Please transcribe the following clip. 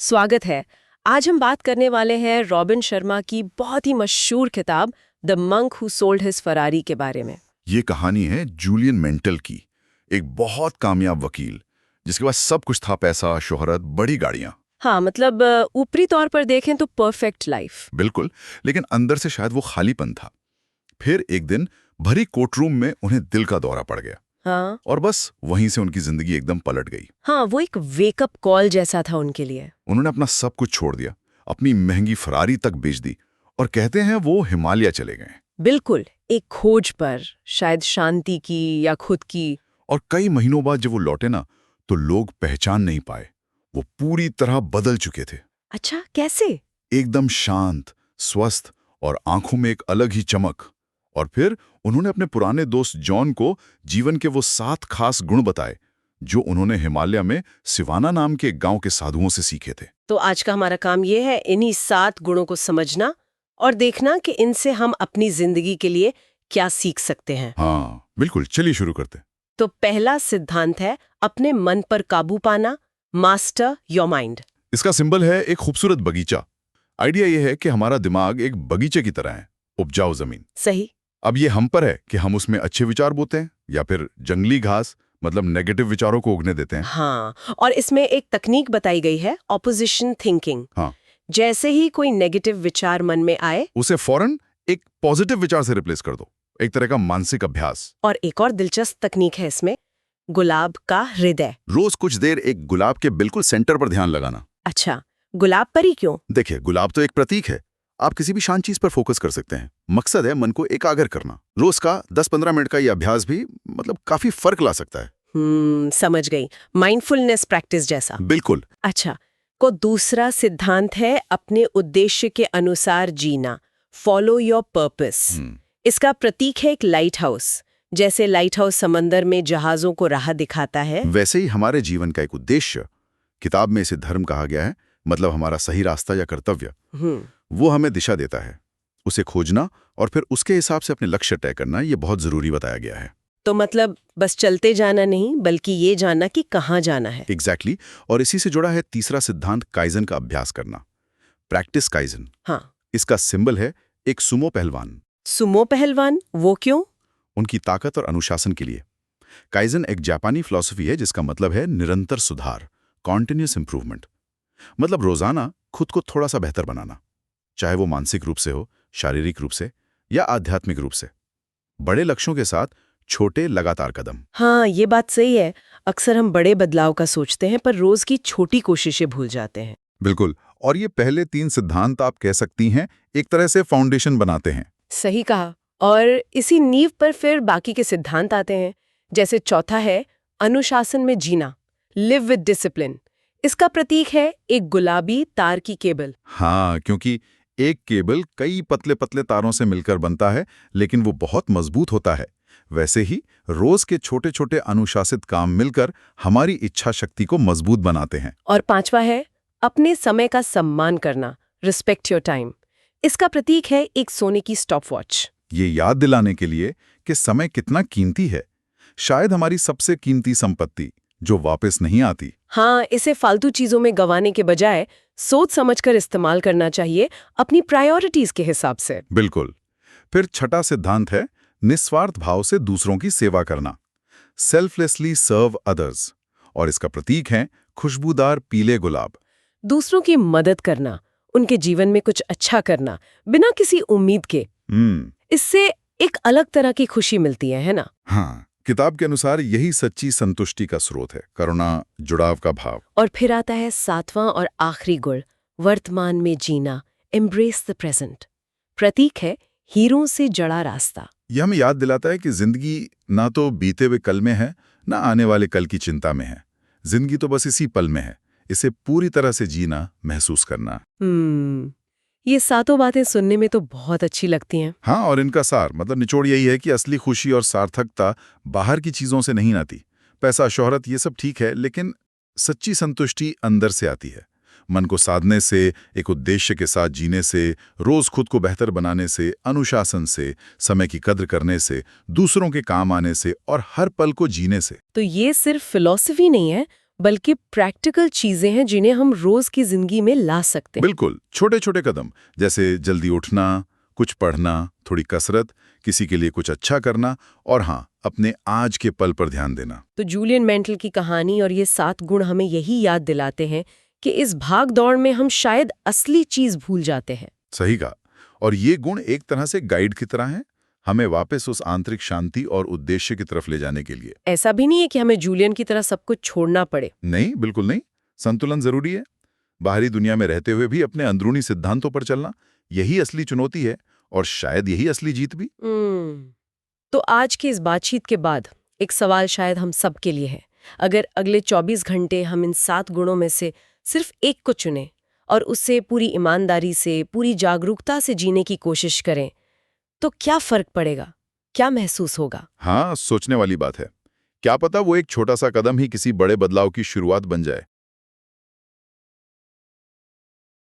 स्वागत है। आज हम बात करने वाले हैं रॉबिन शर्मा की बहुत ही मशहूर किताब the monk who sold his Ferrari के बारे में। ये कहानी है जूलियन मेंटल की, एक बहुत कामयाब वकील जिसके पास सब कुछ था, पैसा, शोहरत, बड़ी गाड़ियां। हाँ, मतलब ऊपरी तौर पर देखें तो परफेक्ट लाइफ। बिल्कुल, लेकिन अंदर से शायद वो खालीपन था। फिर एक दिन भरी कोर्टरूम में उन्हें दिल का दौरा पड़ गया। हाँ और बस वहीं से उनकी जिंदगी एकदम पलट गई। हाँ, वो एक वेकअप कॉल जैसा था उनके लिए। उन्होंने अपना सब कुछ छोड़ दिया, अपनी महंगी फरारी तक बेच दी और कहते हैं वो हिमालय चले गए। बिल्कुल, एक खोज पर, शायद शांति की या खुद की। और कई महीनों बाद जब वो लौटे ना, तो लोग पहचान नहीं पाए। वो पूरी तरह बदल चुके थे। अच्छा, कैसे? एकदम शांत, स्वस्थ और आंखों में एक अलग ही चमक। और फिर उन्होंने अपने पुराने दोस्त जॉन को जीवन के वो 7 खास गुण बताए जो उन्होंने हिमालय में सिवाना नाम के गांव के साधुओं से सीखे थे। तो आज का हमारा काम ये है इन्हीं 7 गुणों को समझना और देखना कि इनसे हम अपनी जिंदगी के लिए क्या सीख सकते हैं। हाँ बिल्कुल, चलिए शुरू करते हैं। तो पहला सिद्धांत है अपने मन पर काबू पाना, मास्टर योर माइंड। इसका सिंबल है एक खूबसूरत बगीचा। आइडिया यह है कि हमारा दिमाग एक बगीचे की तरह है, उपजाऊ जमीन। सही। अब ये हम पर है कि हम उसमें अच्छे विचार बोते हैं या फिर जंगली घास, मतलब नेगेटिव विचारों को उगने देते हैं। हाँ, और इसमें एक तकनीक बताई गई है, ऑपोजिशन थिंकिंग। हाँ, जैसे ही कोई नेगेटिव विचार मन में आए, उसे फौरन एक पॉजिटिव विचार से रिप्लेस कर दो। एक तरह का मानसिक अभ्यास। और एक और दिलचस्प तकनीक है इसमें, गुलाब का हृदय। रोज कुछ देर एक गुलाब के बिल्कुल सेंटर पर ध्यान लगाना। अच्छा, गुलाब पर ही क्यों? देखिए, गुलाब तो एक प्रतीक है। आप किसी भी शांत चीज पर फोकस कर सकते हैं। मकसद है मन को एकाग्र करना। रोज का 10-15 मिनट का ये अभ्यास भी मतलब काफी फर्क ला सकता है। समझ गई। माइंडफुलनेस प्रैक्टिस जैसा। बिल्कुल। अच्छा, को दूसरा सिद्धांत है अपने उद्देश्य के अनुसार जीना, फॉलो योर पर्पस। इसका प्रतीक है एक लाइट हाउस। जैसे लाइट हाउस समंदर में जहाजों को राह दिखाता है, वैसे ही हमारे जीवन का एक उद्देश्य, किताब में इसे धर्म कहा गया है, मतलब हमारा सही रास्ता या कर्तव्य, वो हमें दिशा देता है। उसे खोजना और फिर उसके हिसाब से अपने लक्ष्य तय करना, ये बहुत जरूरी बताया गया है। तो मतलब बस चलते जाना नहीं, बल्कि ये जानना कि कहाँ जाना है। एग्जैक्टली। और इसी से जुड़ा है तीसरा सिद्धांत, काइजन का अभ्यास करना, प्रैक्टिस काइजन। हाँ। इसका सिंबल है एक सुमो पहलवान। सुमो पहलवान, वो क्यों? उनकी ताकत और अनुशासन के लिए। काइजन एक जापानी फिलॉसफी है जिसका मतलब है निरंतर सुधार, कॉन्टिन्यूस इंप्रूवमेंट। मतलब रोजाना खुद को थोड़ा सा बेहतर बनाना, चाहे वो मानसिक रूप से हो, शारीरिक रूप से या आध्यात्मिक रूप से। बड़े लक्ष्यों के साथ छोटे लगातार कदम। हाँ, ये बात सही है। अक्सर हम बड़े बदलाव का सोचते हैं पर रोज की छोटी कोशिशें भूल जाते हैं। बिल्कुल। और ये पहले 3 सिद्धांत आप कह सकती हैं एक तरह से फाउंडेशन बनाते हैं। सही कहा। और इसी नींव पर फिर बाकी के सिद्धांत आते हैं। जैसे चौथा है अनुशासन में जीना, लिव विद डिसिप्लिन। इसका प्रतीक है एक गुलाबी तार की केबल। हाँ, क्योंकि एक केबल कई पतले पतले तारों से मिलकर बनता है, लेकिन वो बहुत मजबूत होता है। वैसे ही रोज के छोटे छोटे अनुशासित काम मिलकर हमारी इच्छा शक्ति को मजबूत बनाते हैं। और पांचवा है अपने समय का सम्मान करना, रिस्पेक्ट योर टाइम। इसका प्रतीक है एक सोने की स्टॉपवॉच। ये याद दिलाने के लिए कि समय कितना कीमती है, शायद हमारी सबसे कीमती संपत्ति, जो वापस नहीं आती। हाँ, इसे फालतू चीजों में गंवाने के बजाय सोच समझकर इस्तेमाल करना चाहिए, अपनी प्रायोरिटीज के हिसाब से। बिल्कुल। फिर छठा सिद्धांत है निस्वार्थ भाव से दूसरों की सेवा करना, सेल्फलेसली सर्व अदर्स। और इसका प्रतीक है खुशबूदार पीले गुलाब। दूसरों की मदद करना, उनके जीवन में कुछ अच्छा करना, बिना किसी उम्मीद के। इससे एक अलग तरह की खुशी मिलती है ना? हाँ, किताब के अनुसार यही सच्ची संतुष्टि का स्रोत है, करुणा, जुड़ाव का भाव। और फिर आता है 7वां और आखिरी गुण, वर्तमान में जीना, एम्ब्रेस द प्रेजेंट। प्रतीक है हीरों से जड़ा रास्ता। यह हमें याद दिलाता है कि जिंदगी ना तो बीते हुए कल में है, ना आने वाले कल की चिंता में है। जिंदगी तो बस इसी पल में है। इसे पूरी तरह से जीना, महसूस करना। ये 7 बातें सुनने में तो बहुत अच्छी लगती हैं। हाँ, और इनका सार, मतलब निचोड़ यही है कि असली खुशी और सार्थकता बाहर की चीजों से नहीं आती। पैसा, शोहरत, ये सब ठीक है, लेकिन सच्ची संतुष्टि अंदर से आती है। मन को साधने से, एक उद्देश्य के साथ जीने से, रोज खुद को बेहतर बनाने से, अनुशासन से, समय की कद्र करने से, दूसरों के काम आने से और हर पल को जीने से। तो ये सिर्फ फिलॉसफी नहीं है, बल्कि प्रैक्टिकल चीजें हैं जिन्हें हम रोज की जिंदगी में ला सकते हैं। बिल्कुल, छोटे छोटे कदम, जैसे जल्दी उठना, कुछ पढ़ना, थोड़ी कसरत, किसी के लिए कुछ अच्छा करना, और हाँ, अपने आज के पल पर ध्यान देना। तो जूलियन मेंटल की कहानी और ये 7 गुण हमें यही याद दिलाते हैं कि इस भाग दौड़ में हम शायद असली चीज भूल जाते हैं। सही कहा। और ये गुण एक तरह से गाइड की तरह हैं, हमें वापस उस आंतरिक शांति और उद्देश्य की तरफ ले जाने के लिए। ऐसा भी नहीं है कि हमें जूलियन की तरह सब कुछ छोड़ना पड़े। नहीं, बिल्कुल नहीं। संतुलन जरूरी है। बाहरी दुनिया में रहते हुए भी अपने अंदरूनी सिद्धांतों पर चलना, यही असली चुनौती है, और शायद यही असली जीत भी। तो आज की इस बातचीत के बाद एक सवाल शायद हम सब के लिए है। अगर अगले 24 घंटे हम इन 7 गुणों में से सिर्फ एक को चुनें और उससे पूरी ईमानदारी से, पूरी जागरूकता से जीने की कोशिश करें, तो क्या फर्क पड़ेगा? क्या महसूस होगा? हाँ, सोचने वाली बात है। क्या पता वो एक छोटा सा कदम ही किसी बड़े बदलाव की शुरुआत बन जाए।